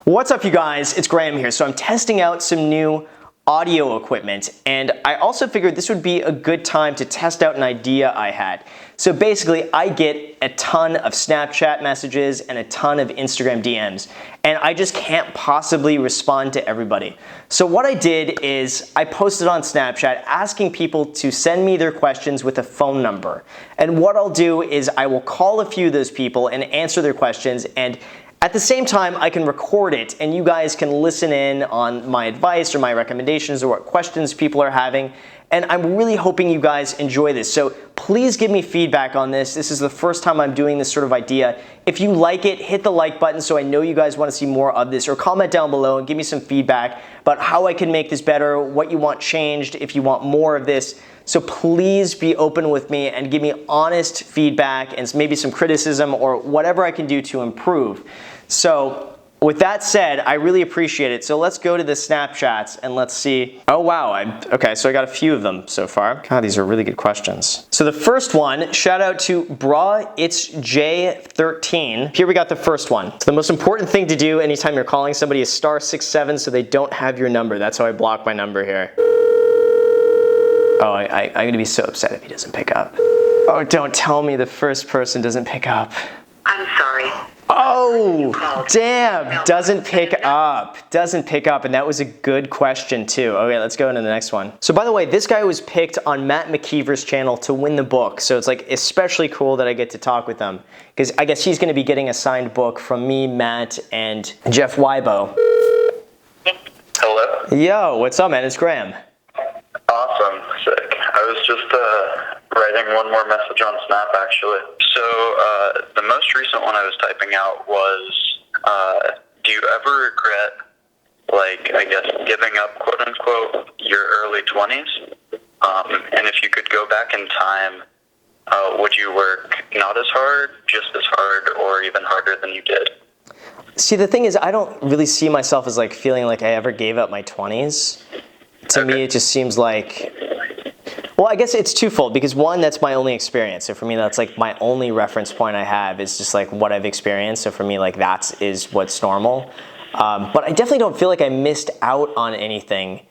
What's up, you guys? It's Graham here. So I'm testing out some new audio equipment, and I also figured this would be a good time to test out an idea I had. So basically, I get a ton of Snapchat messages and a ton of Instagram DMs, and I just can't possibly respond to everybody. So what I did is I posted on Snapchat asking people to send me their questions with a phone number. And what I'll do is I will call a few of those people and answer their questions, and at the same time, I can record it and you guys can listen in on my advice or my recommendations or what questions people are having. And I'm really hoping you guys enjoy this. So please give me feedback on this. This is the first time I'm doing this sort of idea. If you like it, hit the like button so I know you guys want to see more of this, or comment down below and give me some feedback about how I can make this better, what you want changed, if you want more of this. So please be open with me and give me honest feedback and maybe some criticism or whatever I can do to improve. So with that said, I really appreciate it. So let's go to the Snapchats and let's see. Oh wow, okay, so I got a few of them so far. God, these are really good questions. So the first one, shout out to Bra It's J13. Here we got the first one. So the most important thing to do anytime you're calling somebody is *67 so they don't have your number. That's how I block my number here. Oh, I'm gonna be so upset if he doesn't pick up. Oh, don't tell me the first person doesn't pick up. I'm sorry. Oh, damn, doesn't pick up, and that was a good question too. Okay, let's go into the next one. So by the way, this guy was picked on Matt McKeever's channel to win the book, so it's like especially cool that I get to talk with him, because I guess he's gonna be getting a signed book from me, Matt, and Jeff Weibo. Hello? Yo, what's up, man? It's Graham. Awesome, sick. I was just writing one more message on Snap, actually. So the most recent one I was typing out was, do you ever regret, like, I guess, giving up, quote unquote, your early 20s? And if you could go back in time, would you work not as hard, just as hard, or even harder than you did? See, the thing is, I don't really see myself as like feeling like I ever gave up my 20s. To me, it just seems like, well, I guess it's twofold, because one, that's my only experience. So for me, that's like my only reference point I have is just like what I've experienced. So for me, like that is what's normal. But I definitely don't feel like I missed out on anything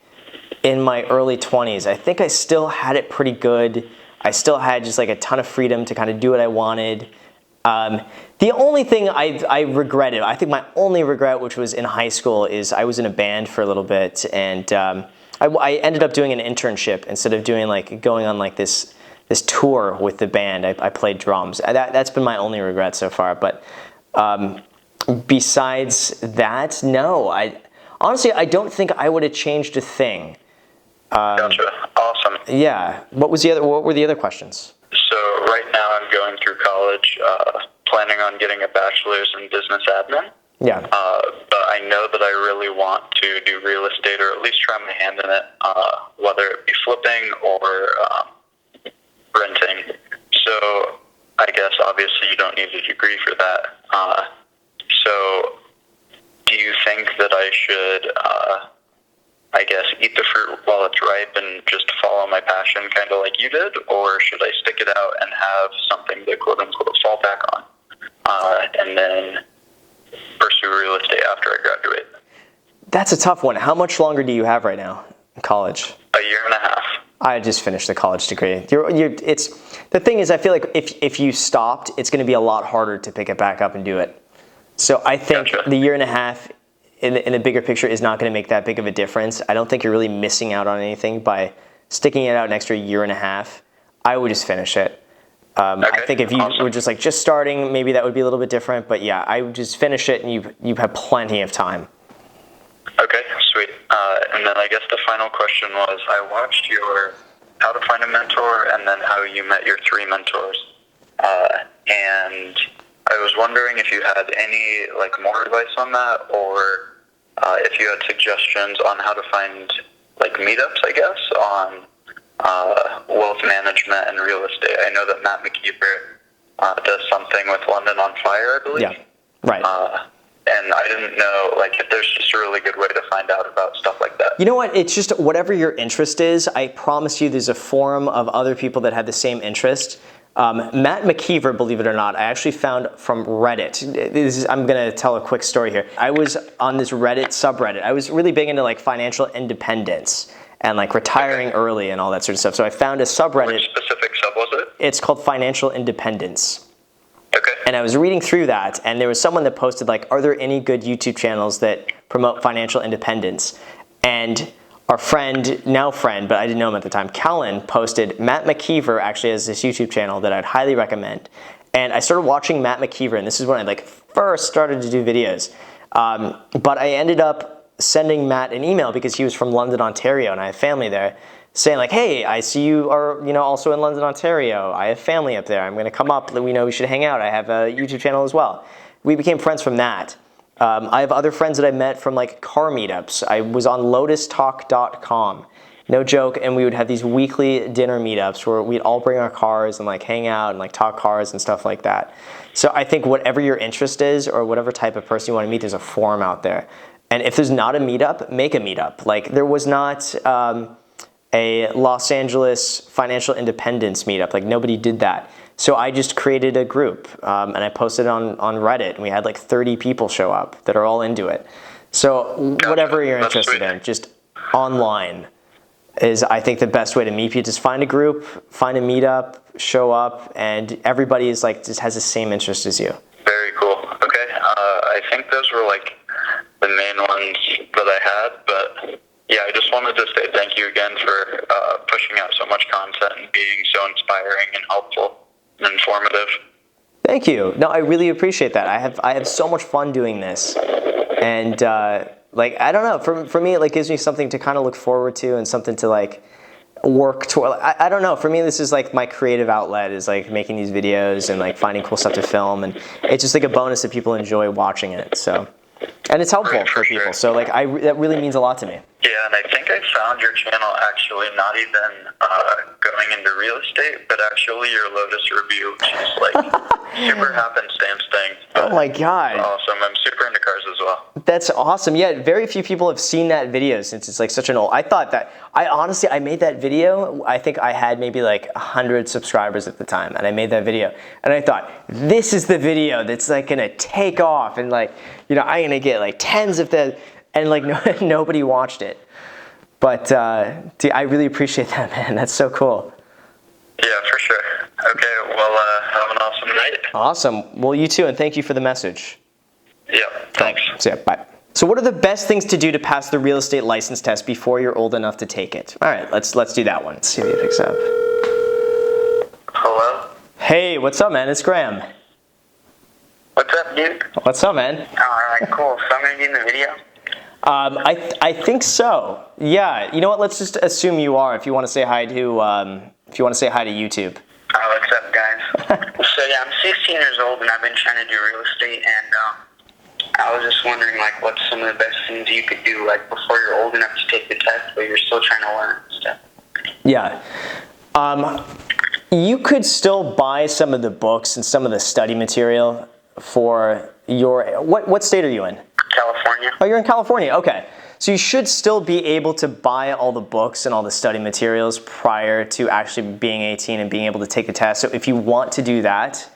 in my early 20s. I think I still had it pretty good. I still had just like a ton of freedom to kind of do what I wanted. The only thing I regretted, I think my only regret, which was in high school, is I was in a band for a little bit, and I ended up doing an internship instead of doing like going on like this tour with the band. I played drums. That's been my only regret so far. But besides that, no. Honestly, I don't think I would have changed a thing. Gotcha. Awesome. Yeah. What were the other questions? So right now I'm going through college, planning on getting a bachelor's in business admin. Yeah. But I know that I really want to do real estate, or at least try my hand in it, whether it be flipping or renting. So I guess obviously you don't need a degree for that. So do you think that I should, I guess, eat the fruit while it's ripe and just follow my passion kind of like you did? Or should I stick it out and have something to quote unquote fall back on? And then pursue real estate after I graduate? That's a tough one. How much longer do you have right now in college? A year and a half. I just finished the college degree. The thing is, I feel like if you stopped, it's going to be a lot harder to pick it back up and do it. So I think Gotcha. The year and a half in the bigger picture is not going to make that big of a difference. I don't think you're really missing out on anything by sticking it out an extra year and a half. I would just finish it. I think if you were just starting, maybe that would be a little bit different. But yeah, I would just finish it, and you have plenty of time. Okay, sweet. And then I guess the final question was, I watched your How to Find a Mentor and then How You Met Your 3 Mentors. And I was wondering if you had any more advice on that, or if you had suggestions on how to find meetups, I guess, on wealth management and real estate. I know that Matt McKeever does something with London on Fire, I believe. Yeah, right. And I didn't know, if there's just a really good way to find out about stuff like that. You know what? It's just whatever your interest is. I promise you there's a forum of other people that have the same interest. Matt McKeever, believe it or not, I actually found from Reddit. I'm going to tell a quick story here. I was on this Reddit subreddit. I was really big into like financial independence and like retiring early and all that sort of stuff. So I found a subreddit. Which specific sub was it? It's called Financial Independence. Okay. And I was reading through that, and there was someone that posted like, are there any good YouTube channels that promote financial independence? And our friend, now friend, but I didn't know him at the time, Callan, posted Matt McKeever actually has this YouTube channel that I'd highly recommend. And I started watching Matt McKeever, and this is when I like first started to do videos. But I ended up sending Matt an email because he was from London, Ontario, and I have family there, saying like, hey, I see you are also in London, Ontario. I have family up there. I'm going to come up. We should hang out. I have a YouTube channel as well. We became friends from that. I have other friends that I met from like car meetups. I was on lotustalk.com, no joke, and we would have these weekly dinner meetups where we'd all bring our cars and like hang out and like talk cars and stuff like that. So I think whatever your interest is or whatever type of person you want to meet, there's a forum out there. And if there's not a meetup, make a meetup. Like there was not a Los Angeles financial independence meetup. Like nobody did that. So I just created a group and I posted it on Reddit, and we had like 30 people show up that are all into it. So whatever you're interested in, just online is, I think, the best way to meet people. Just find a group, find a meetup, show up, and everybody is like just has the same interest as you. Very cool. Okay. I think those were like the main ones that I had, but yeah, I just wanted to say thank you again for pushing out so much content and being so inspiring and helpful. Informative. Thank you. No, I really appreciate that. I have so much fun doing this, and like I don't know. For me, it like gives me something to kind of look forward to and something to like work toward. I don't know. For me, this is like my creative outlet is like making these videos and like finding cool stuff to film, and it's just like a bonus that people enjoy watching it. So, and it's helpful for people. So like that really means a lot to me. Yeah, and I think I found your channel actually not even going into real estate, but actually your Lotus review, which is like super happenstance thing. Oh my God. Awesome. I'm super into cars as well. That's awesome. Yeah, very few people have seen that video since it's like such an old. I thought that, I made that video. I think I had maybe like 100 subscribers at the time, and I made that video. And I thought, this is the video that's like gonna take off, and like, I'm gonna get like tens of the, and like nobody watched it. But dude, I really appreciate that, man. That's so cool. Yeah, for sure. Okay, well, have an awesome night. Awesome. Well, you too, and thank you for the message. Yeah, thanks. See ya, bye. So what are the best things to do to pass the real estate license test before you're old enough to take it? All right, let's do that one. Let's see if he picks up. Hello? Hey, what's up, man? It's Graham. What's up, dude? What's up, man? Alright, cool. So I'm going to be in the video? I think so. Yeah. You know what? Let's just assume you are. If you want to say hi to YouTube. What's up, guys? So yeah, I'm 16 years old and I've been trying to do real estate, and I was just wondering like what's some of the best things you could do like before you're old enough to take the test, but you're still trying to learn and stuff. Yeah. You could still buy some of the books and some of the study material for your. What state are you in? California. Oh, you're in California. Okay. So you should still be able to buy all the books and all the study materials prior to actually being 18 and being able to take the test. So if you want to do that,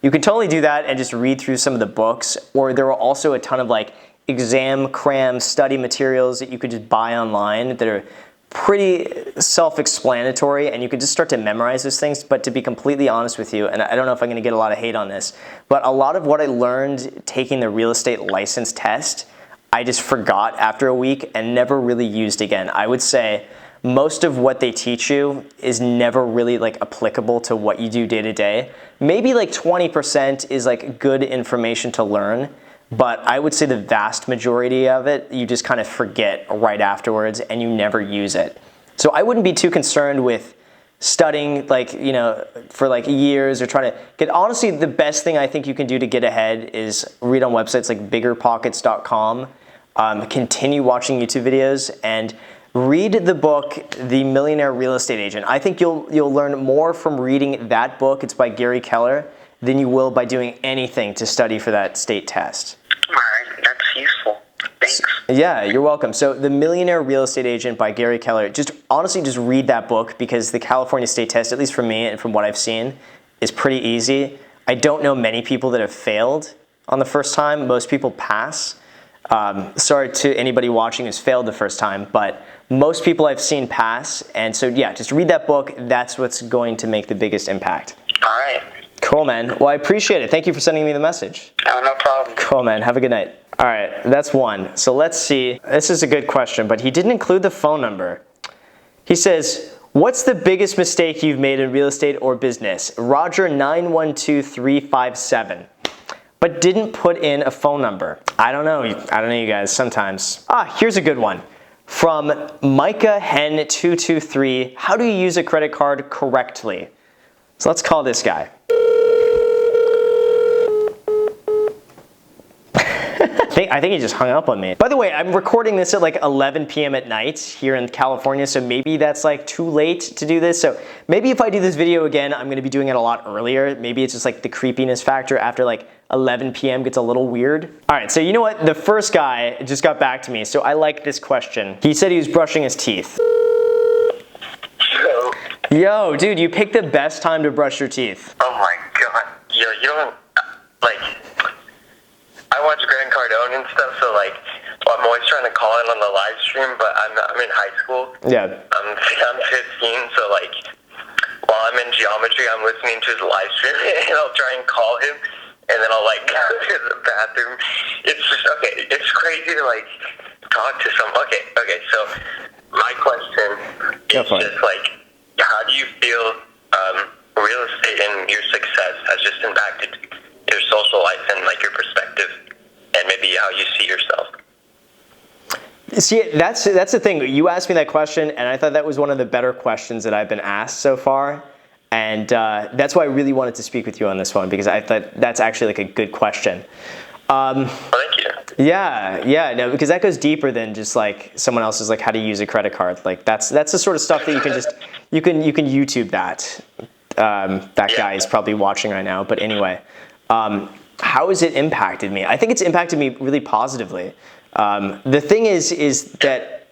you can totally do that and just read through some of the books. Or there are also a ton of like exam cram study materials that you could just buy online that are pretty self-explanatory, and you can just start to memorize those things. But to be completely honest with you, and I don't know if I'm going to get a lot of hate on this, but a lot of what I learned taking the real estate license test, I just forgot after a week and never really used again. I would say most of what they teach you is never really like applicable to what you do day to day. Maybe like 20% is like good information to learn, but I would say the vast majority of it, you just kind of forget right afterwards and you never use it. So I wouldn't be too concerned with studying like, for like years or trying to get, honestly, the best thing I think you can do to get ahead is read on websites like biggerpockets.com, continue watching YouTube videos, and read the book, The Millionaire Real Estate Agent. I think you'll learn more from reading that book, it's by Gary Keller, than you will by doing anything to study for that state test. All right, that's useful. Thanks. Yeah, you're welcome. So The Millionaire Real Estate Agent by Gary Keller, honestly just read that book, because the California state test, at least for me and from what I've seen, is pretty easy. I don't know many people that have failed on the first time. Most people pass. Sorry to anybody watching who's failed the first time, but most people I've seen pass. And so yeah, just read that book. That's what's going to make the biggest impact. All right. Cool, man. Well, I appreciate it. Thank you for sending me the message. Oh, no problem. Cool, man. Have a good night. All right, that's one. So let's see. This is a good question, but he didn't include the phone number. He says, what's the biggest mistake you've made in real estate or business? Roger 912357. But didn't put in a phone number. I don't know you guys, sometimes. Here's a good one. From Micah Hen 223, how do you use a credit card correctly? So let's call this guy. I think he just hung up on me. By the way, I'm recording this at like 11 p.m. at night here in California, so maybe that's like too late to do this. So maybe if I do this video again, I'm gonna be doing it a lot earlier. Maybe it's just like the creepiness factor after like 11 p.m. gets a little weird. All right, so you know what? The first guy just got back to me, so I like this question. He said he was brushing his teeth. Yo, dude, you picked the best time to brush your teeth. Oh my god. Yo, you don't, like, I watch Grant Cardone and stuff, so like, I'm always trying to call in on the live stream, but I'm in high school. Yeah. I'm 15, so like, while I'm in geometry, I'm listening to his live stream, and I'll try and call him, and then I'll like go to the bathroom. It's just, okay, it's crazy to like talk to some, okay, so my question is just like, how do you feel real estate and your success has just impacted your social life and like your perspective and maybe how you see yourself? See, that's the thing. You asked me that question, and I thought that was one of the better questions that I've been asked so far. And that's why I really wanted to speak with you on this one, because I thought that's actually like a good question. Thank you. Yeah, no, because that goes deeper than just like someone else's like how to use a credit card. Like that's the sort of stuff that you can just you can YouTube that. That guy is probably watching right now. But anyway, how has it impacted me? I think it's impacted me really positively. The thing is that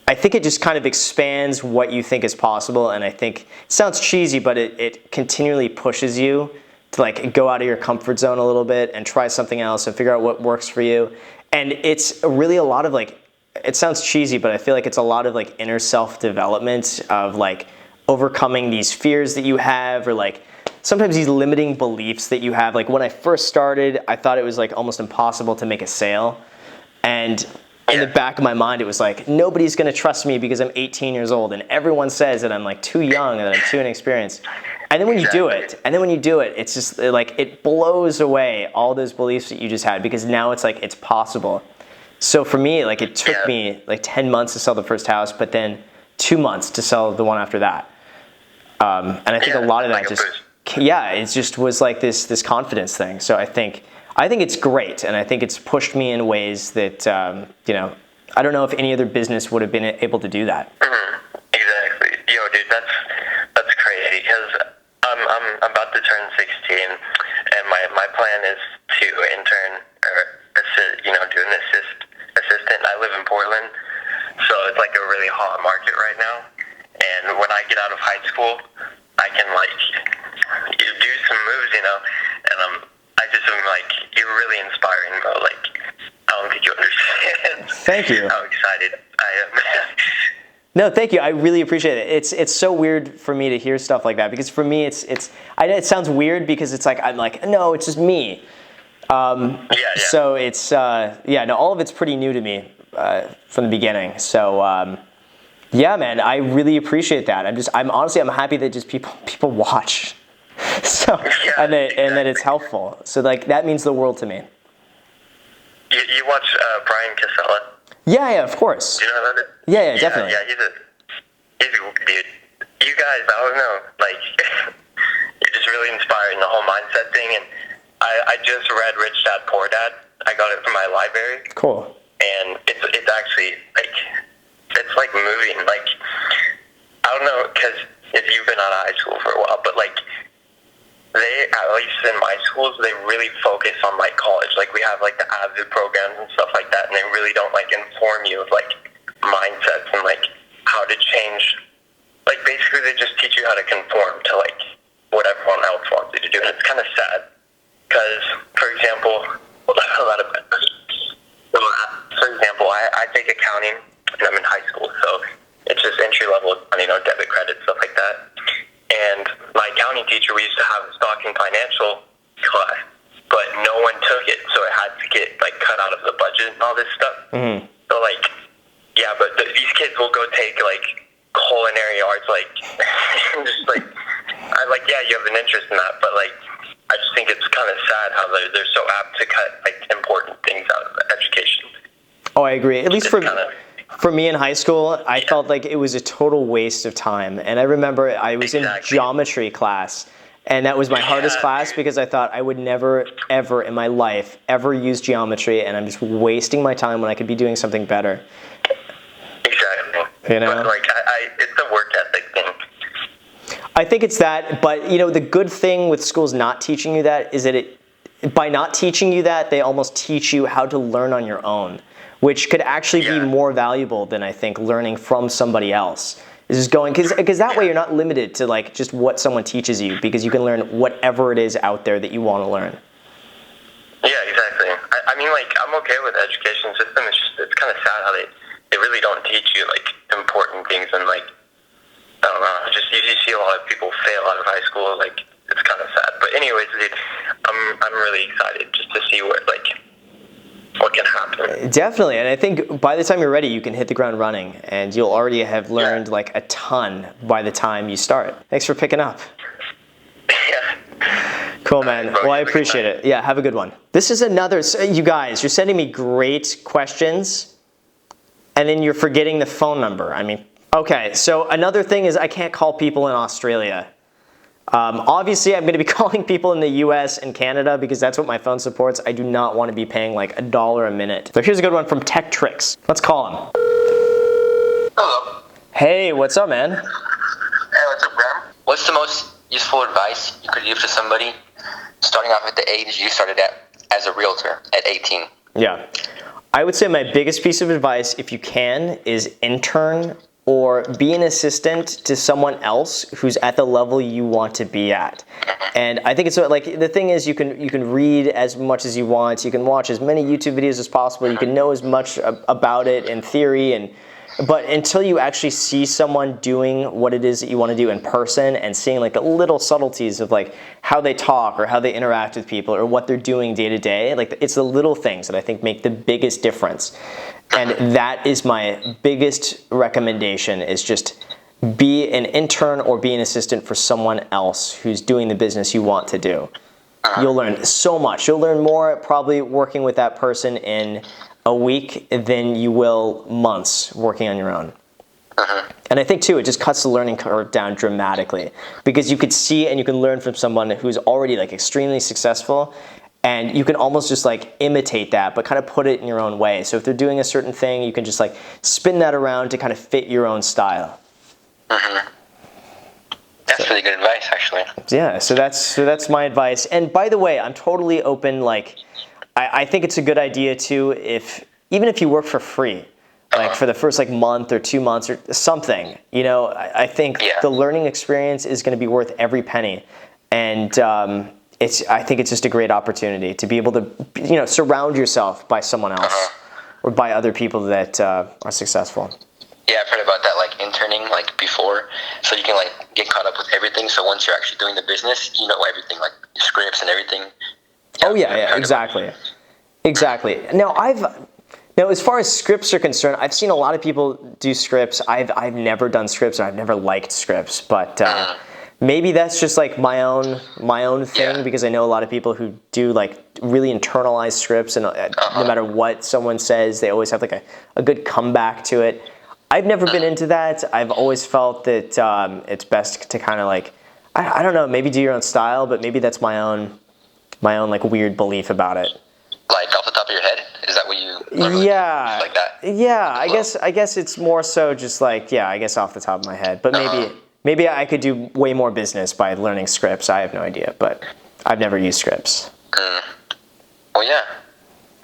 I think it just kind of expands what you think is possible, and I think it sounds cheesy, but it continually pushes you to like go out of your comfort zone a little bit and try something else and figure out what works for you. And it's really a lot of like, it sounds cheesy, but I feel like it's a lot of like inner self-development of like overcoming these fears that you have, or like sometimes these limiting beliefs that you have. Like when I first started, I thought it was like almost impossible to make a sale. And in the back of my mind, it was like, nobody's gonna trust me because I'm 18 years old, and everyone says that I'm like too young and that I'm too inexperienced. And then when you do it, it's just like, it blows away all those beliefs that you just had, because now it's like, it's possible. So for me, like it took me like 10 months to sell the first house, but then 2 months to sell the one after that. And I think a lot of that it just was like this confidence thing. So I think it's great, and I think it's pushed me in ways that, I don't know if any other business would have been able to do that. Mm-hmm. Exactly. Yo, dude, that's crazy, because I'm about to turn 16, and my plan is to intern or do an assistant. I live in Portland, so it's like a really hot market right now. And when I get out of high school, I can like do some moves, and I just am like, you're really inspiring, bro. Like, I don't think you understand. Thank you. How excited I am. No, thank you. I really appreciate it. It's so weird for me to hear stuff like that, because for me it sounds weird because it's like, I'm like, no, it's just me. So it's all of it's pretty new to me from the beginning. So yeah, man, I really appreciate that. I'm honestly happy that just people watch. So and that it's helpful. So like that means the world to me. You watch Brian Casella? Yeah, of course. Do you know about it? Yeah, definitely. Yeah, he's a dude. You guys, I don't know, like you're just really inspiring, the whole mindset thing. And I just read Rich Dad Poor Dad. I got it from my library. Cool. And it's actually like, it's like moving. Like, I don't know, because if you've been out of high school for a while, but like they, at least in my schools, they really focus on like college. Like we have like the AVID programs and stuff like that, and they really don't like inform you of like mindsets and like how to change. Like basically they just teach you how to conform to like what everyone else take accounting, and I'm in high school, so it's just entry level, debit, credit, stuff like that. And my accounting teacher, we used to have a stock and financial class, but no one took it, so it had to get like cut out of the budget and all this stuff. Mm-hmm. So like, yeah, but these kids will go take like culinary arts, like just like yeah, you have an interest in that, but like I just think it's kind of sad how they're so apt to cut like important things out of education. Oh, I agree. At least for me in high school, I felt like it was a total waste of time. And I remember I was in geometry class, and that was my hardest class because I thought I would never, ever in my life ever use geometry, and I'm just wasting my time when I could be doing something better. Exactly. You know? But like, it's a work ethic thing. I think it's that, but the good thing with schools not teaching you that is that by not teaching you that, they almost teach you how to learn on your own, which could actually be more valuable than I think learning from somebody else. Is just going, because that way you're not limited to like just what someone teaches you, because you can learn whatever it is out there that you want to learn. Yeah, exactly. I mean, like, I'm okay with the education system. It's kind of sad how they really don't teach you like important things, and like, I don't know, just you see a lot of people fail out of high school. Like, it's kind of sad. But anyways, dude, I'm really excited just to see what can happen. Definitely, and I think by the time you're ready, you can hit the ground running, and you'll already have learned like a ton by the time you start. Thanks for picking up. Yeah. Cool, man. Well, I appreciate it. Yeah, have a good one. This is another, you guys, you're sending me great questions, and then you're forgetting the phone number. I mean, okay, so another thing is I can't call people in Australia. Obviously, I'm going to be calling people in the US and Canada because that's what my phone supports. I do not want to be paying like $1 a minute. So here's a good one from Tech Tricks. Let's call him. Hello. Hey, what's up, man? Hey, what's up, Graham? What's the most useful advice you could give to somebody starting off at the age you started at as a realtor at 18? Yeah. I would say my biggest piece of advice, if you can, is intern or be an assistant to someone else who's at the level you want to be at. And I think it's like, the thing is, you can read as much as you want, you can watch as many YouTube videos as possible, you can know as much about it in theory, but until you actually see someone doing what it is that you want to do in person and seeing like the little subtleties of like how they talk or how they interact with people or what they're doing day to day, like it's the little things that I think make the biggest difference. And that is my biggest recommendation, is just be an intern or be an assistant for someone else who's doing the business you want to do. You'll learn so much. You'll learn more probably working with that person in a week than you will months working on your own. And I think too, it just cuts the learning curve down dramatically, because you could see and you can learn from someone who's already like extremely successful, and you can almost just like imitate that, but kind of put it in your own way. So if they're doing a certain thing, you can just like spin that around to kind of fit your own style. That's really good advice, actually. Yeah, so that's my advice. And by the way, I'm totally open. Like, I think it's a good idea too, even if you work for free, like for the first like month or 2 months or something. I think the learning experience is going to be worth every penny, and I think it's just a great opportunity to be able to surround yourself by someone else or by other people that are successful. Yeah, I've heard about that, like interning, like before, so you can like get caught up with everything. So once you're actually doing the business, you know everything, like scripts and everything. Exactly. Now, as far as scripts are concerned, I've seen a lot of people do scripts. I've never done scripts, or I've never liked scripts, but maybe that's just like my own thing, because I know a lot of people who do like really internalize scripts, and no matter what someone says, they always have like a good comeback to it. I've never been into that. I've always felt that it's best to kind of like, I don't know, maybe do your own style, but maybe that's my own like weird belief about it. Like off the top of your head, is that what you? Like that. Yeah, I guess it's more so just like, I guess off the top of my head, but maybe I could do way more business by learning scripts. I have no idea, but I've never used scripts. Well, yeah,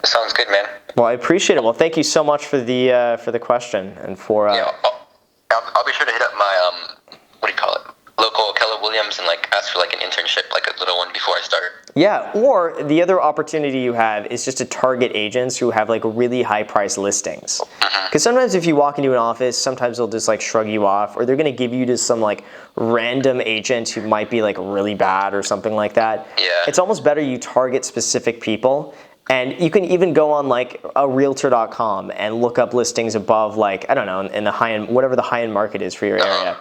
that sounds good, man. Well, I appreciate it. Well, thank you so much for the question and for. I'll be sure to hit up my local Keller Williams Williams and like ask for like an internship, like a little one before I start. Yeah, or the other opportunity you have is just to target agents who have like really high price listings. Because sometimes if you walk into an office, sometimes they'll just like shrug you off, or they're gonna give you to some like random agent who might be like really bad or something like that. Yeah. It's almost better you target specific people. And you can even go on like a realtor.com and look up listings above like, I don't know, in the high end, whatever the high end market is for your area.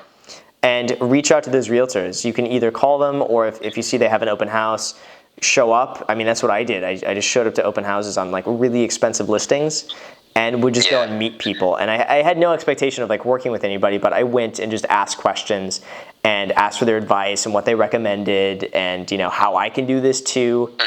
And reach out to those realtors. You can either call them, or if you see they have an open house, show up. I mean, that's what I did. I just showed up to open houses on like really expensive listings and would just go and meet people. And I had no expectation of like working with anybody, but I went and just asked questions and asked for their advice and what they recommended and, you know, how I can do this too.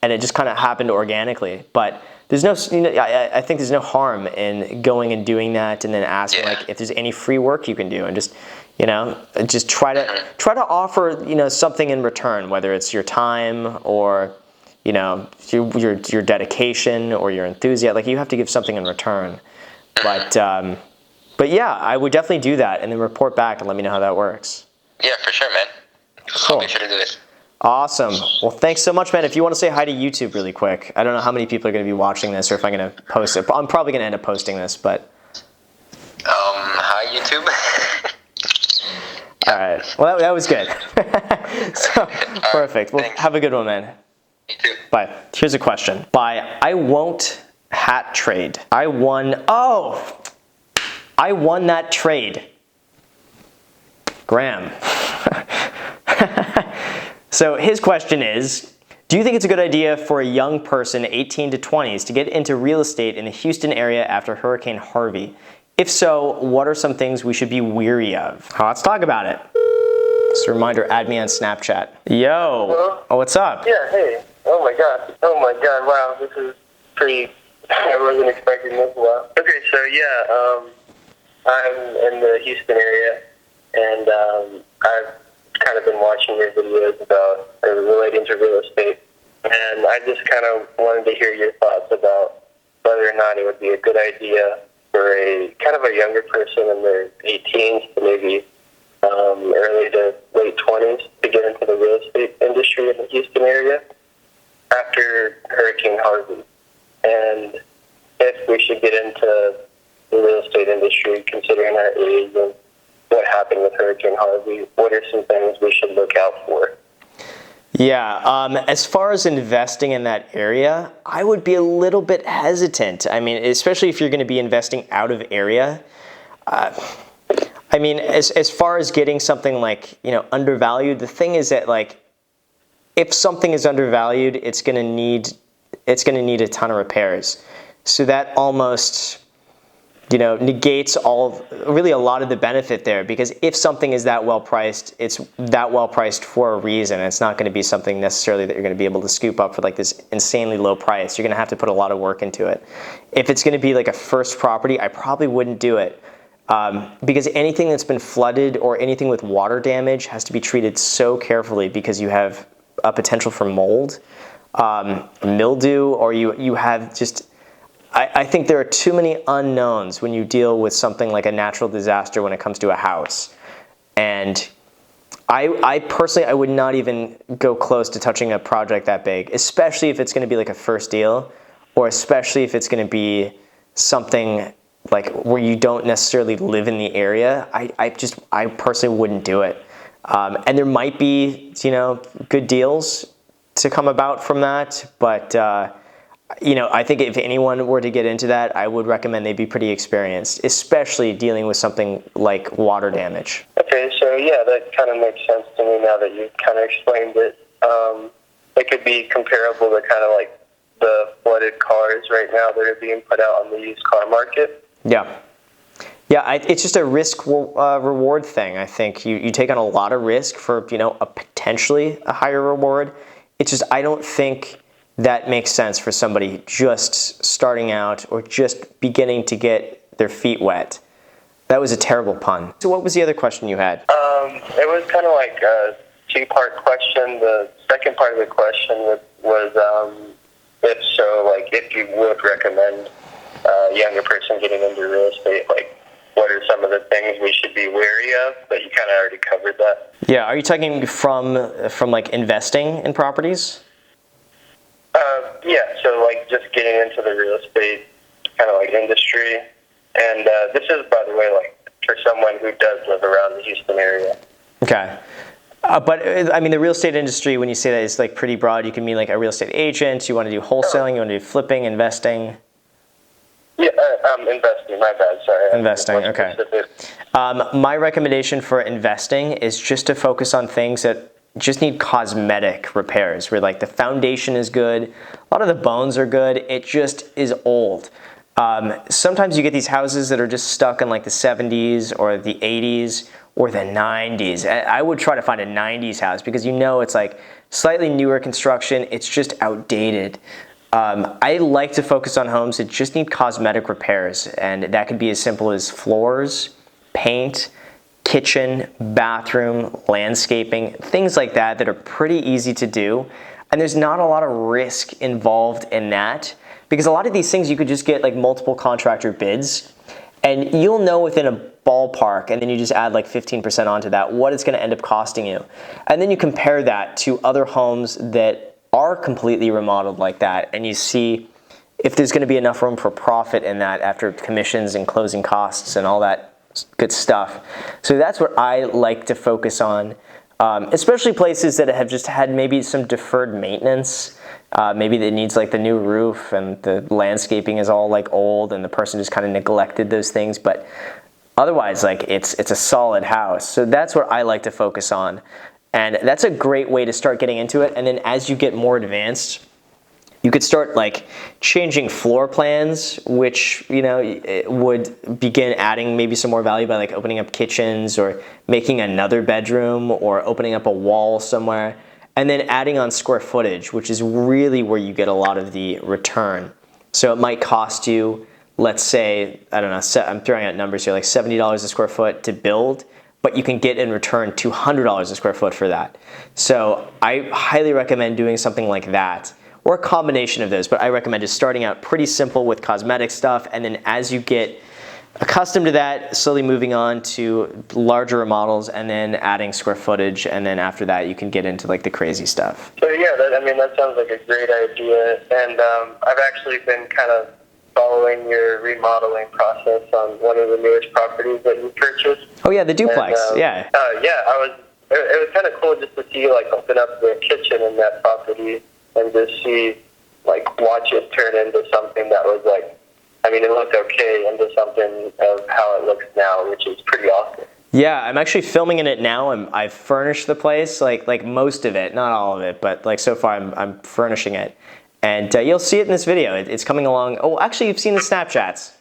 And it just kind of happened organically. But there's no, you know, I think there's no harm in going and doing that and then asking like if there's any free work you can do, and just, you know, just try to offer, you know, something in return, whether it's your time or, you know, your dedication or your enthusiasm. Like, you have to give something in return. But yeah, I would definitely do that and then report back and let me know how that works. Yeah, for sure, man. Cool. I'll make sure to do it. Awesome. Well, thanks so much, man. If you want to say hi to YouTube really quick. I don't know how many people are going to be watching this or if I'm going to post it. I'm probably going to end up posting this, but... Hi, YouTube. All right. Well, that was good. So, perfect. Well, thanks. have a good one, man. You too. Bye. Here's a question. By I won't hat trade. I won that trade. Graham. So his question is, do you think it's a good idea for a young person, 18 to 20s, to get into real estate in the Houston area after Hurricane Harvey? If so, what are some things we should be weary of? Let's talk about it. Just a reminder, add me on Snapchat. Yo. Hello? Oh, what's up? Yeah, hey. Oh my god, wow, this is pretty, I wasn't expecting this. Wow. Okay, so yeah, I'm in the Houston area, and I've kind of been watching your videos about relating to real estate, and I just kind of wanted to hear your thoughts about whether or not it would be a good idea for a kind of a younger person in their 18s to maybe early to late 20s to get into the real estate industry in the Houston area after Hurricane Harvey, and if we should get into the real estate industry considering our age and what happened with Hurricane Harvey. What are some things we should look out for? Yeah, as far as investing in that area, I would be a little bit hesitant. I mean, especially if you're going to be investing out of area. I mean, as far as getting something like, you know, undervalued, the thing is that, like, if something is undervalued, it's going to need a ton of repairs. So that almost, you know, negates really a lot of the benefit there, because if something is that well priced, it's that well priced for a reason. It's not going to be something necessarily that you're going to be able to scoop up for like this insanely low price. You're going to have to put a lot of work into it. If it's going to be like a first property, I probably wouldn't do it. Because anything that's been flooded or anything with water damage has to be treated so carefully, because you have a potential for mold, mildew, or you have just, I think there are too many unknowns when you deal with something like a natural disaster when it comes to a house. And I personally, I would not even go close to touching a project that big, especially if it's going to be like a first deal, or especially if it's going to be something like where you don't necessarily live in the area. I personally wouldn't do it. And there might be, you know, good deals to come about from that, but you know, I think if anyone were to get into that, I would recommend they be pretty experienced, especially dealing with something like water damage. Okay, so yeah, that kind of makes sense to me now that you've kind of explained it. It could be comparable to kind of like the flooded cars right now that are being put out on the used car market. Yeah. Yeah, it's just a risk reward thing. I think you take on a lot of risk for, you know, a potentially a higher reward. It's just, I don't think that makes sense for somebody just starting out or just beginning to get their feet wet. That was a terrible pun. So what was the other question you had? It was kind of like a two-part question. The second part of the question was if so, like if you would recommend a younger person getting into real estate, like what are some of the things we should be wary of, but you kind of already covered that. Yeah, are you talking from like investing in properties? Yeah, so like just getting into the real estate kind of like industry. And this is, by the way, like for someone who does live around the Houston area. Okay. But I mean, the real estate industry, when you say that, is like pretty broad. You can mean like a real estate agent. You want to do wholesaling. You want to do flipping, investing. Yeah, investing. My bad. Sorry. Investing. Okay. My recommendation for investing is just to focus on things that just need cosmetic repairs, where like the foundation is good, a lot of the bones are good. It just is old. Sometimes you get these houses that are just stuck in like the 70s or the 80s or the 90s. I would try to find a 90s house because you know it's like slightly newer construction. It's just outdated. I like to focus on homes that just need cosmetic repairs, and that could be as simple as floors, paint, kitchen, bathroom, landscaping, things like that that are pretty easy to do. And there's not a lot of risk involved in that, because a lot of these things you could just get like multiple contractor bids, and you'll know within a ballpark, and then you just add like 15% onto that what it's going to end up costing you. And then you compare that to other homes that are completely remodeled like that, and you see if there's going to be enough room for profit in that after commissions and closing costs and all that good stuff. So that's what I like to focus on, especially places that have just had maybe some deferred maintenance. Maybe it needs like the new roof and the landscaping is all like old and the person just kind of neglected those things, but otherwise like it's a solid house. So that's what I like to focus on. And that's a great way to start getting into it. And then as you get more advanced, you could start like changing floor plans, which, you know, it would begin adding maybe some more value by like opening up kitchens or making another bedroom or opening up a wall somewhere. And then adding on square footage, which is really where you get a lot of the return. So it might cost you, let's say, I don't know, I'm throwing out numbers here, like $70 a square foot to build, but you can get in return $200 a square foot for that. So I highly recommend doing something like that, or a combination of those, but I recommend just starting out pretty simple with cosmetic stuff, and then as you get accustomed to that, slowly moving on to larger remodels, and then adding square footage, and then after that you can get into like the crazy stuff. So yeah, that sounds like a great idea, and I've actually been kind of following your remodeling process on one of the newest properties that you purchased. Oh yeah, the duplex. And, yeah. It was kind of cool just to see like open up the kitchen in that property and just see like watch it turn into something that was like, I mean, it looked okay into something of how it looks now, which is pretty awesome. Yeah, I'm actually filming in it now. I've furnished the place, like most of it, not all of it, but like so far I'm furnishing it. And you'll see it in this video. It's coming along. Oh, actually, you've seen the Snapchats.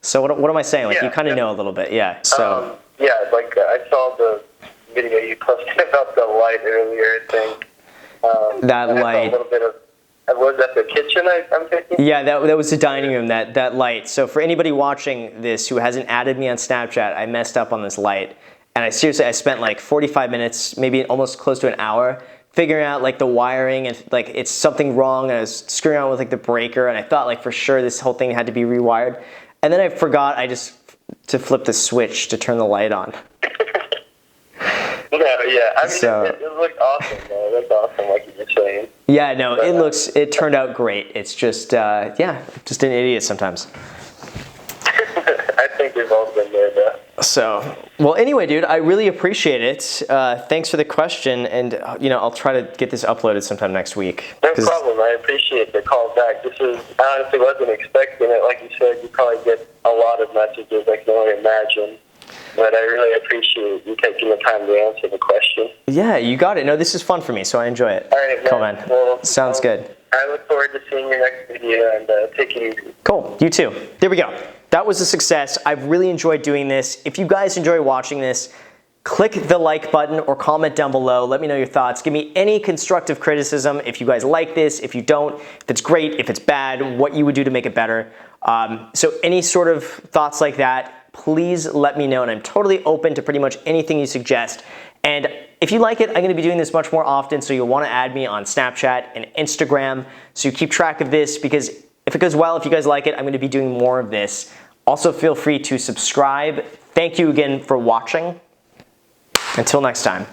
So what am I saying? Like, you kind of know a little bit, yeah. So like I saw the video you posted about the light earlier, I think. That light. A little bit of, was that the kitchen I'm thinking? Yeah, that was the dining room, that light. So for anybody watching this who hasn't added me on Snapchat, I messed up on this light. And I spent like 45 minutes, maybe almost close to an hour, figuring out like the wiring, and like it's something wrong, and I was screwing around with like the breaker, and I thought like for sure this whole thing had to be rewired, and then I forgot to flip the switch to turn the light on. I mean, it looked awesome though. That's awesome, like you were saying. Yeah, no, it turned out great. It's just just an idiot sometimes. I think we've all been there though. So, well, anyway, dude, I really appreciate it. Thanks for the question, and I'll try to get this uploaded sometime next week. No problem. I appreciate the call back. I honestly wasn't expecting it. Like you said, you probably get a lot of messages I can only imagine. But I really appreciate you taking the time to answer the question. Yeah, you got it. No, this is fun for me, so I enjoy it. All right, man. Cool, man. Well, sounds good. I look forward to seeing your next video, and take it easy. Cool. You too. There we go. That was a success. I've really enjoyed doing this. If you guys enjoy watching this, click the like button or comment down below. Let me know your thoughts. Give me any constructive criticism if you guys like this, if you don't, if it's great, if it's bad, what you would do to make it better. So any sort of thoughts like that, please let me know, and I'm totally open to pretty much anything you suggest. And if you like it, I'm going to be doing this much more often, so you'll want to add me on Snapchat and Instagram, so you keep track of this, because if it goes well, if you guys like it, I'm going to be doing more of this Also, feel free to subscribe. Thank you again for watching. Until next time.